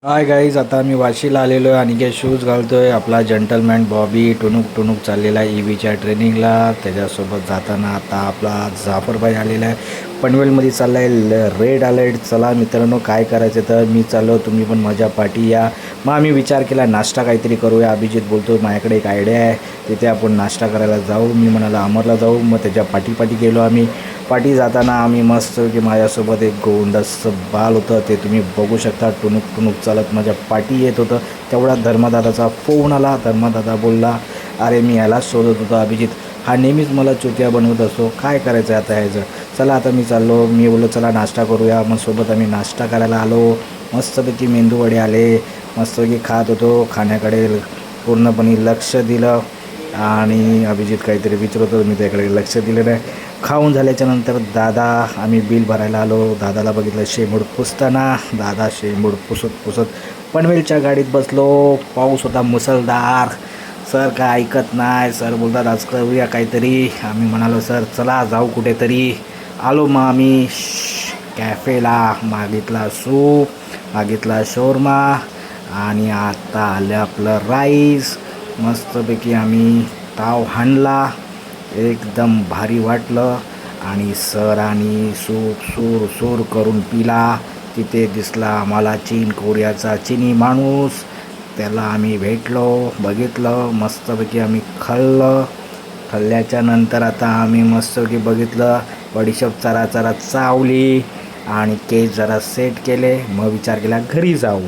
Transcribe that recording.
Hi guys, आता मी वाशीला आलेलो आहे. अनिकेत शूज घालतोय. आपला जंटलमॅन बॉबी टुणूक टुणूक चाललेला आहे ईव्हीच्या ट्रेनिंगला. त्याच्यासोबत जाताना आता आपला जाफरभाई आलेला आहे. पनवेलमध्ये चालला आहे रेड अलर्ट. चला मित्रांनो, काय करायचं तर मी चाललो, तुम्ही पण माझ्या पाठी या. मग आम्ही विचार केला नाश्ता काहीतरी करूया. अभिजित बोलतो माझ्याकडे एक आयडिया आहे, तिथे आपण नाश्ता करायला जाऊ. मी म्हणाला अमरला जाऊ. मग त्याच्या पाठी गेलो आम्ही. पाठी जाताना आम्ही मस्त की माझ्यासोबत एक गोंडसचं बाल होतं, ते तुम्ही बघू शकता. टुणूक टुणूक चालत माझ्या पाठी येत होतं. तेवढा धर्मदादाचा फोन आला. धर्मदादा बोलला, अरे मी यालाच शोधत होतो अभिजित, हा नेहमीच मला चुत्या बनवत असतो, काय करायचं आता ह्याचं. चला आता मी चाललो. मी बोललो चला नाश्ता करूया. मग सोबत आम्ही नाश्ता करायला आलो. मस्तपैकी मेंदूवडे आले. मस्तपैकी खात होतो. खाण्याकडे पूर्णपणे लक्ष दिलं आणि अभिजित काहीतरी विचारत होतो, मी त्याकडे लक्ष दिलं नाही. खाऊन झाल्याच्यानंतर दादा, आम्ही बिल भरायला आलो. दादाला बघितलं शेंबूड पुसताना. दादा शेंबूड पुसत पनवेलच्या गाडीत बसलो. पाऊस होता मुसळधार. सर काय ऐकत नाही. सर बोलतात आज करूया काहीतरी. आम्ही म्हणालो सर चला जाऊ कुठेतरी. आलो मग आम्ही कॅफेला. मागितला सूप, मागितला शोरमा आणि आता आलं आपलं राईस. मस्तपैकी आम्ही ताव हाणला. एकदम भारी वाटलं. आणि सरांनी सूप सूर करून पिला. तिथे दिसला आम्हाला चीन कोरियाचा चिनी माणूस. त्याला आम्ही भेटलो, बघितलं. मस्तपैकी आम्ही खाल्ल्याच्या नंतर आता आम्ही मस्तपैकी बघितलं. बडीशेप चरा चावली आणि केस जरा सेट केले. मग विचार केला घरी जाऊ.